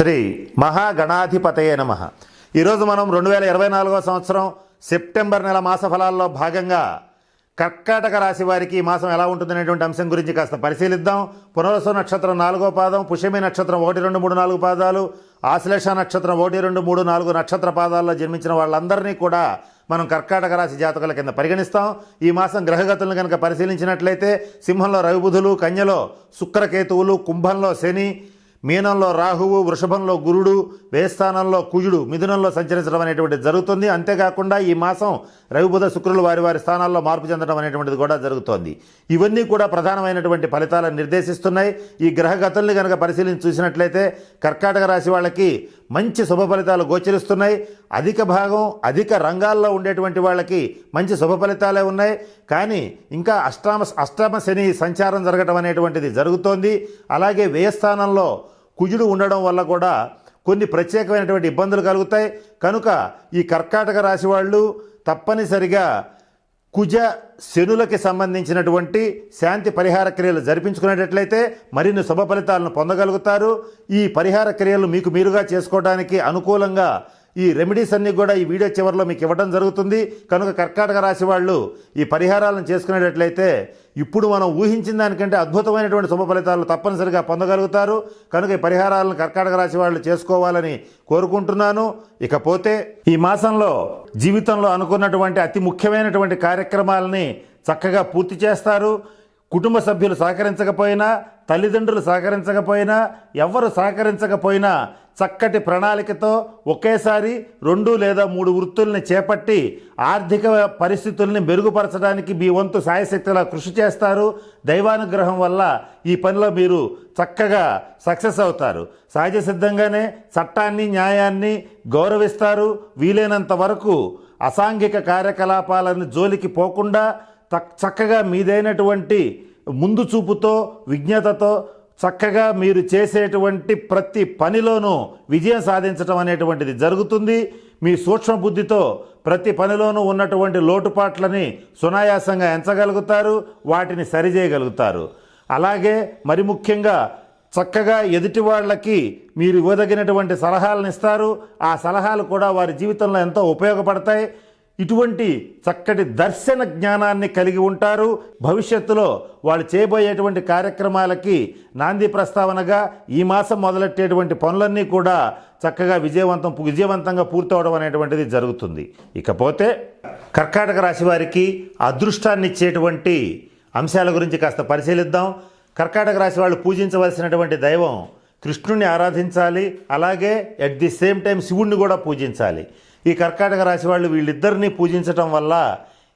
శ్రీ మహాగణాధిపతయే నమః. ఈరోజు మనం 2024వ సంవత్సరం సెప్టెంబర్ నెల మాస ఫలాల్లో భాగంగా కర్కాటక రాశి వారికి ఈ మాసం ఎలా ఉంటుందనేటువంటి అంశం గురించి కాస్త పరిశీలిద్దాం. పునర్వసు నక్షత్రం 4వ పాదం, పుష్యమి నక్షత్రం 1, 2, 3, 4 పాదాలు, ఆశ్లేష నక్షత్రం 1, 2, 3, 4 నక్షత్ర పాదాల్లో జన్మించిన వాళ్ళందరినీ కూడా మనం కర్కాటక రాశి జాతకుల కింద పరిగణిస్తాం. ఈ మాసం గ్రహగతులను కనుక పరిశీలించినట్లయితే సింహంలో రవి బుధులు, కన్యలో శుక్రకేతువులు, కుంభంలో శని, మీనంలో రాహువు, వృషభంలో గురుడు, వ్యయస్థానంలో కుజుడు, మిథునంలో సంచరించడం అనేటువంటిది జరుగుతుంది. అంతేకాకుండా ఈ మాసం రవి బుధ శుక్రులు వారి వారి స్థానాల్లో మార్పు చెందడం అనేటువంటిది కూడా జరుగుతోంది. ఇవన్నీ కూడా ప్రధానమైనటువంటి ఫలితాలను నిర్దేశిస్తున్నాయి. ఈ గ్రహగతుల్ని కనుక పరిశీలించి చూసినట్లయితే కర్కాటక రాశి వాళ్ళకి మంచి శుభ ఫలితాలు గోచరిస్తున్నాయి. అధిక భాగం అధిక రంగాల్లో ఉండేటువంటి వాళ్ళకి మంచి శుభ ఫలితాలే ఉన్నాయి. కానీ ఇంకా అష్టమ శని సంచారం జరగడం అనేటువంటిది జరుగుతోంది. అలాగే వ్యయస్థానంలో కుజుడు ఉండడం వల్ల కూడా కొన్ని ప్రత్యేకమైనటువంటి ఇబ్బందులు కలుగుతాయి. కనుక ఈ కర్కాటక రాశి వాళ్ళు తప్పనిసరిగా కుజ శనులకి సంబంధించినటువంటి శాంతి పరిహార క్రియలు జరిపించుకునేటట్లయితే మరిన్ని శుభ ఫలితాలను పొందగలుగుతారు. ఈ పరిహార క్రియలు మీకు మీరుగా చేసుకోవడానికి అనుకూలంగా ఈ రెమెడీస్ అన్నీ కూడా ఈ వీడియో చివరిలో మీకు ఇవ్వడం జరుగుతుంది. కనుక కర్కాటక రాశి వాళ్ళు ఈ పరిహారాలను చేసుకునేటట్లయితే ఇప్పుడు మనం ఊహించిన దానికంటే అద్భుతమైనటువంటి శుభ ఫలితాలు తప్పనిసరిగా పొందగలుగుతారు. కనుక ఈ పరిహారాలను కర్కాటక రాశి వాళ్ళు చేసుకోవాలని కోరుకుంటున్నాను. ఇకపోతే ఈ మాసంలో జీవితంలో అనుకున్నటువంటి అతి ముఖ్యమైనటువంటి కార్యక్రమాలని చక్కగా పూర్తి చేస్తారు. కుటుంబ సభ్యులు సహకరించకపోయినా, తల్లిదండ్రులు సహకరించకపోయినా, ఎవరు సహకరించకపోయినా చక్కటి ప్రణాళికతో ఒకేసారి 2 లేదా 3 వృత్తుల్ని చేపట్టి ఆర్థిక పరిస్థితుల్ని మెరుగుపరచడానికి మీ వంతు సాయశక్తిలా కృషి చేస్తారు. దైవానుగ్రహం వల్ల ఈ పనిలో మీరు చక్కగా సక్సెస్ అవుతారు. సహజ సిద్ధంగానే చట్టాన్ని, న్యాయాన్ని గౌరవిస్తారు. వీలైనంత వరకు అసాంఘిక కార్యకలాపాలను జోలికి పోకుండా చక్కగా మీదైనటువంటి ముందు చూపుతో, విజ్ఞతతో చక్కగా మీరు చేసేటువంటి ప్రతి పనిలోనూ విజయం సాధించడం అనేటువంటిది జరుగుతుంది. మీ సూక్ష్మ బుద్ధితో ప్రతి పనిలోనూ ఉన్నటువంటి లోటుపాట్లని సునాయాసంగా ఎంచగలుగుతారు, వాటిని సరిచేయగలుగుతారు. అలాగే మరి ముఖ్యంగా చక్కగా ఎదుటి వాళ్ళకి మీరు ఇవ్వదగినటువంటి సలహాలను ఇస్తారు. ఆ సలహాలు కూడా వారి జీవితంలో ఎంతో ఉపయోగపడతాయి. ఇటువంటి చక్కటి దర్శన జ్ఞానాన్ని కలిగి ఉంటారు. భవిష్యత్తులో వాళ్ళు చేయబోయేటువంటి కార్యక్రమాలకి నాంది ప్రస్తావనగా ఈ మాసం మొదలెట్టేటువంటి పనులన్నీ కూడా చక్కగా విజయవంతంగా పూర్తవడం అనేటువంటిది జరుగుతుంది. ఇకపోతే కర్కాటక రాశి వారికి అదృష్టాన్ని ఇచ్చేటువంటి అంశాల గురించి కాస్త పరిశీలిద్దాం. కర్కాటక రాశి వాళ్ళు పూజించవలసినటువంటి దైవం కృష్ణుని ఆరాధించాలి. అలాగే అట్ ది సేమ్ టైం శివుణ్ణి కూడా పూజించాలి. ఈ కర్కాటక రాశి వాళ్ళు వీళ్ళిద్దరినీ పూజించటం వల్ల,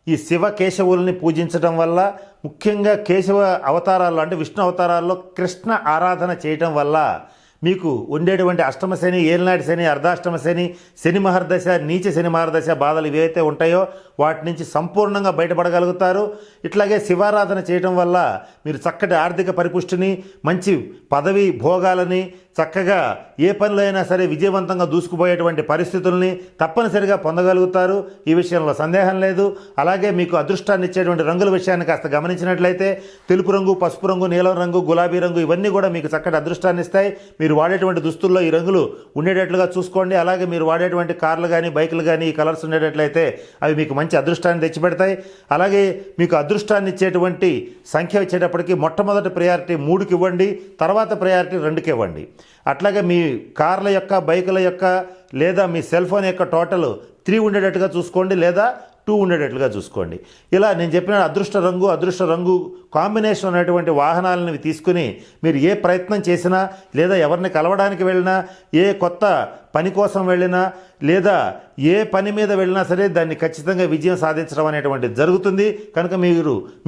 ఈ శివ కేశవుల్ని పూజించటం వల్ల, ముఖ్యంగా కేశవ అవతారాల్లో అంటే విష్ణు అవతారాల్లో కృష్ణ ఆరాధన చేయటం వల్ల మీకు ఉండేటువంటి అష్టమ శని, ఏలినాటి శని, అర్ధాష్టమ శని, శని మహర్దశ, నీచ శని మహర్దశ బాధలు ఏవైతే ఉంటాయో వాటి నుంచి సంపూర్ణంగా బయటపడగలుగుతారు. ఇట్లాగే శివారాధన చేయటం వల్ల మీరు చక్కటి ఆర్థిక పరిపుష్టిని, మంచి పదవి భోగాలని, చక్కగా ఏ పనిలో అయినా సరే విజయవంతంగా దూసుకుపోయేటువంటి పరిస్థితుల్ని తప్పనిసరిగా పొందగలుగుతారు. ఈ విషయంలో సందేహం లేదు. అలాగే మీకు అదృష్టాన్ని ఇచ్చేటువంటి రంగుల విషయాన్ని కాస్త గమనించినట్లయితే తెలుపు రంగు, పసుపు రంగు, నీలం రంగు, గులాబీ రంగు ఇవన్నీ కూడా మీకు చక్కటి అదృష్టాన్ని ఇస్తాయి. మీరు వాడేటువంటి దుస్తుల్లో ఈ రంగులు ఉండేటట్లుగా చూసుకోండి. అలాగే మీరు వాడేటువంటి కార్లు కానీ, బైకులు కానీ ఈ కలర్స్ ఉండేటట్లయితే అవి మీకు మంచి అదృష్టాన్ని తెచ్చిపెడతాయి. అలాగే మీకు అదృష్టాన్ని ఇచ్చేటువంటి సంఖ్య వచ్చేటప్పటికి మొట్టమొదటి ప్రయారిటీ 3కి ఇవ్వండి, తర్వాత ప్రయారిటీ 2కి ఇవ్వండి. అట్లాగే మీ కార్ల యొక్క, బైకుల యొక్క లేదా మీ సెల్ ఫోన్ యొక్క టోటల్ 3 ఉండేటట్టుగా చూసుకోండి, లేదా 2 ఉండేటట్లుగా చూసుకోండి. ఇలా నేను చెప్పిన అదృష్ట రంగు కాంబినేషన్ అనేటువంటి వాహనాలను తీసుకుని మీరు ఏ ప్రయత్నం చేసినా, లేదా ఎవరిని కలవడానికి వెళ్ళినా, ఏ కొత్త పని కోసం వెళ్ళినా, లేదా ఏ పని మీద వెళ్ళినా సరే దాన్ని ఖచ్చితంగా విజయం సాధించడం అనేటువంటిది జరుగుతుంది. కనుక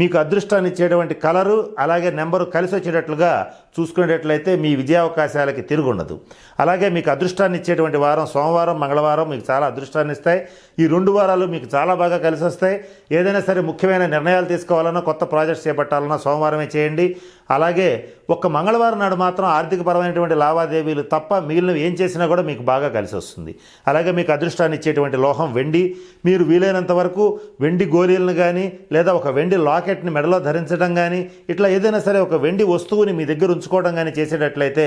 మీకు అదృష్టాన్ని ఇచ్చేటువంటి కలరు అలాగే నెంబరు కలిసి వచ్చేటట్లుగా చూసుకునేటట్లయితే మీ విజయావకాశాలకి తిరుగుండదు. అలాగే మీకు అదృష్టాన్ని ఇచ్చేటువంటి వారం సోమవారం, మంగళవారం మీకు చాలా అదృష్టాన్ని ఇస్తాయి. ఈ 2 వారాలు మీకు చాలా బాగా కలిసి వస్తాయి. ఏదైనా సరే ముఖ్యమైన నిర్ణయాలు తీసుకోవాలన్నా, కొత్త ప్రాజెక్ట్స్ చేపట్టాలన్నా సోమవారమే చేయండి. అలాగే ఒక్క మంగళవారం నాడు మాత్రం ఆర్థికపరమైనటువంటి లావాదేవీలు తప్ప మిగిలినవి ఏం చేసినా కూడా మీకు బాగా కలిసి వస్తుంది. అలాగే మీకు అదృష్టాన్ని ఇచ్చేటువంటి లోహం వెండి. మీరు వీలైనంత వరకు వెండి గోళీలను కానీ లేదా ఒక వెండి లాకెట్ని మెడలో ధరించడం కానీ ఇట్లా ఏదైనా సరే ఒక వెండి వస్తువుని మీ దగ్గర ఉంచుకోవడం కానీ చేసేటట్లయితే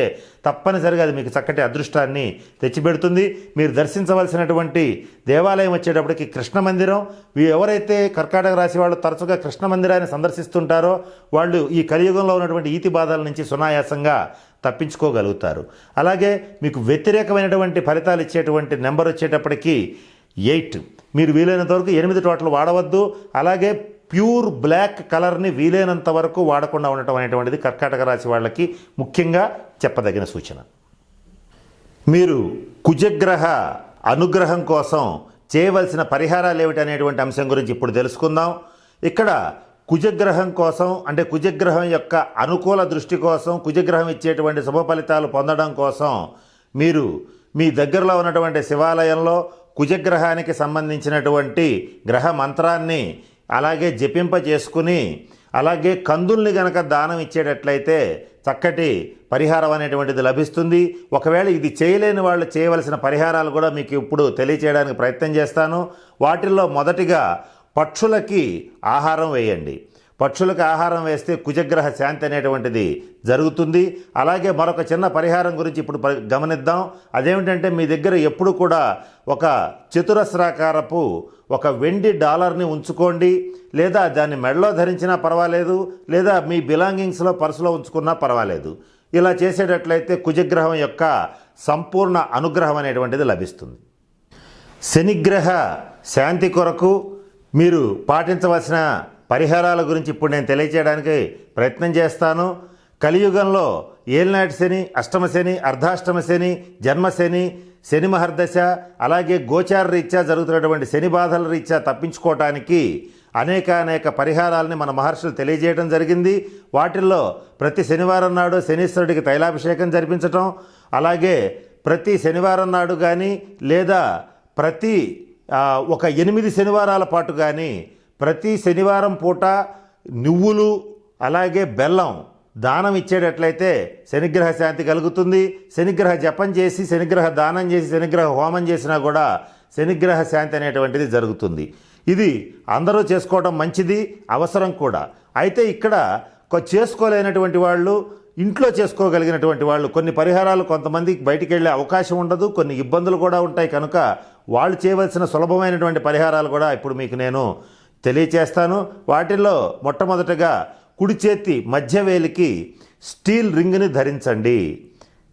తప్పనిసరిగా అది మీకు చక్కటి అదృష్టాన్ని తెచ్చిపెడుతుంది. మీరు దర్శించవలసినటువంటి దేవాలయం వచ్చేటప్పటికి కృష్ణ మందిరం. ఎవరైతే కర్కాటక రాశి వాళ్ళు తరచుగా కృష్ణ మందిరాన్ని సందర్శిస్తుంటారో వాళ్ళు ఈ కలియుగంలో ఉన్నటువంటి ఈతి బాధల నుంచి సునాయాసంగా తప్పించుకోగలుగుతారు. అలాగే మీకు వ్యతిరేకమైనటువంటి ఫలితాలు ఇచ్చేటువంటి నెంబర్ వచ్చేటప్పటికి 8. మీరు వీలైనంత వరకు 8 టోటల్ వాడవద్దు. అలాగే ప్యూర్ బ్లాక్ కలర్ని వీలైనంత వరకు వాడకుండా ఉండటం అనేటువంటిది కర్కాటక రాశి వాళ్ళకి ముఖ్యంగా చెప్పదగిన సూచన. మీరు కుజగ్రహ అనుగ్రహం కోసం చేయవలసిన పరిహారాలు ఏమిటి అనేటువంటి అంశం గురించి ఇప్పుడు తెలుసుకుందాం. ఇక్కడ కుజగ్రహం కోసం అంటే కుజగ్రహం యొక్క అనుకూల దృష్టి కోసం, కుజగ్రహం ఇచ్చేటువంటి శుభ ఫలితాలు పొందడం కోసం మీరు మీ దగ్గరలో ఉన్నటువంటి శివాలయంలో కుజగ్రహానికి సంబంధించినటువంటి గ్రహ మంత్రాన్ని అలాగే జపింప చేసుకుని అలాగే కందుల్ని గనక దానం ఇచ్చేటట్లయితే చక్కటి పరిహారం అనేటువంటిది లభిస్తుంది. ఒకవేళ ఇది చేయలేని వాళ్ళు చేయవలసిన పరిహారాలు కూడా మీకు ఇప్పుడు తెలియచేయడానికి ప్రయత్నం చేస్తాను. వాటిల్లో మొదటిగా పక్షులకి ఆహారం వేయండి. పక్షులకు ఆహారం వేస్తే కుజగ్రహ శాంతి అనేటువంటిది జరుగుతుంది. అలాగే మరొక చిన్న పరిహారం గురించి ఇప్పుడు గమనిద్దాం. అదేమిటంటే మీ దగ్గర ఎప్పుడు కూడా ఒక చతురస్రాకారపు ఒక వెండి డాలర్ని ఉంచుకోండి. లేదా దాన్ని మెడలో ధరించినా పర్వాలేదు, లేదా మీ బిలాంగింగ్స్లో పర్సులో ఉంచుకున్నా పర్వాలేదు. ఇలా చేసేటట్లయితే కుజగ్రహం యొక్క సంపూర్ణ అనుగ్రహం అనేటువంటిది లభిస్తుంది. శనిగ్రహ శాంతి కొరకు మీరు పాటించవలసిన పరిహారాల గురించి ఇప్పుడు నేను తెలియచేయడానికి ప్రయత్నం చేస్తాను. కలియుగంలో ఏలినాటి శని, అష్టమ శని, అర్ధాష్టమ శని, జన్మశని, శని మహర్దశ అలాగే గోచార రీత్యా జరుగుతున్నటువంటి శని బాధల రీత్యా తప్పించుకోవటానికి అనేక పరిహారాలని మన మహర్షులు తెలియజేయడం జరిగింది. వాటిల్లో ప్రతి శనివారం నాడు శనీశ్వరుడికి తైలాభిషేకం జరిపించటం, అలాగే ప్రతి శనివారం నాడు కానీ లేదా ప్రతి ఒక 8 శనివారాల పాటు కానీ ప్రతి శనివారం పూట నువ్వులు అలాగే బెల్లం దానం ఇచ్చేటట్లయితే శనిగ్రహ శాంతి కలుగుతుంది. శనిగ్రహ జపం చేసి శనిగ్రహ దానం చేసి శనిగ్రహ హోమం చేసినా కూడా శనిగ్రహ శాంతి అనేటువంటిది జరుగుతుంది. ఇది అందరూ చేసుకోవడం మంచిది, అవసరం కూడా. అయితే ఇక్కడ చేసుకోలేనటువంటి వాళ్ళు, ఇంట్లో చేసుకోగలిగినటువంటి వాళ్ళు కొన్ని పరిహారాలు కొంతమందికి బయటికి వెళ్ళే అవకాశం ఉండదు, కొన్ని ఇబ్బందులు కూడా ఉంటాయి. కనుక వాళ్ళు చేయవలసిన సులభమైనటువంటి పరిహారాలు కూడా ఇప్పుడు మీకు నేను తెలియచేస్తాను. వాటిల్లో మొట్టమొదటగా కుడి చేతి మధ్య వేలికి స్టీల్ రింగ్ని ధరించండి.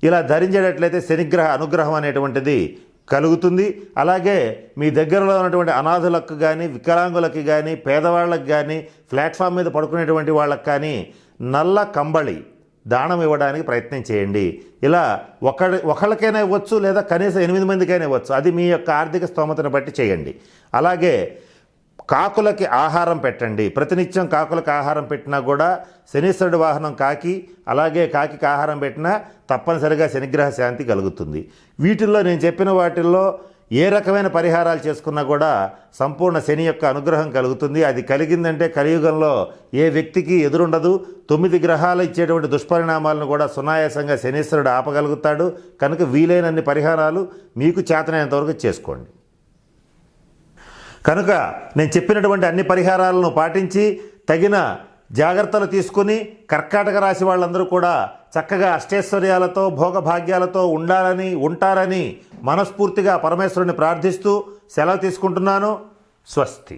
ఇలా ధరించేటట్లయితే శనిగ్రహ అనుగ్రహం అనేటువంటిది కలుగుతుంది. అలాగే మీ దగ్గరలో ఉన్నటువంటి అనాథులకు కానీ, వికలాంగులకి కానీ, పేదవాళ్ళకి కానీ, ప్లాట్ఫామ్ మీద పడుకునేటువంటి వాళ్ళకి కానీ నల్ల కంబళి దానం ఇవ్వడానికి ప్రయత్నం చేయండి. ఇలా ఒకళ్ళకైనా ఇవ్వచ్చు, లేదా కనీసం 8 మందికైనా ఇవ్వచ్చు. అది మీ యొక్క ఆర్థిక స్తోమతను బట్టి చేయండి. అలాగే కాకులకి ఆహారం పెట్టండి. ప్రతినిత్యం కాకులకు ఆహారం పెట్టినా కూడా శనీశ్వరుడి వాహనం కాకి, అలాగే కాకికి ఆహారం పెట్టినా తప్పనిసరిగా శనిగ్రహ శాంతి కలుగుతుంది. వీటిల్లో నేను చెప్పిన వాటిల్లో ఏ రకమైన పరిహారాలు చేసుకున్నా కూడా సంపూర్ణ శని యొక్క అనుగ్రహం కలుగుతుంది. అది కలిగిందంటే కలియుగంలో ఏ వ్యక్తికి ఎదురుండదు. 9 గ్రహాలు ఇచ్చేటువంటి దుష్పరిణామాలను కూడా సునాయాసంగా శనీశ్వరుడు ఆపగలుగుతాడు. కనుక వీలైనన్ని పరిహారాలు మీకు చేతనైనంతవరకు చేసుకోండి. కనుక నేను చెప్పినటువంటి అన్ని పరిహారాలను పాటించి తగిన జాగ్రత్తలు తీసుకుని కర్కాటక రాశి వాళ్ళందరూ కూడా చక్కగా అష్టైశ్వర్యాలతో భోగభాగ్యాలతో ఉంటారని మనస్ఫూర్తిగా పరమేశ్వరుని ప్రార్థిస్తూ సెలవు తీసుకుంటున్నాను. స్వస్తి.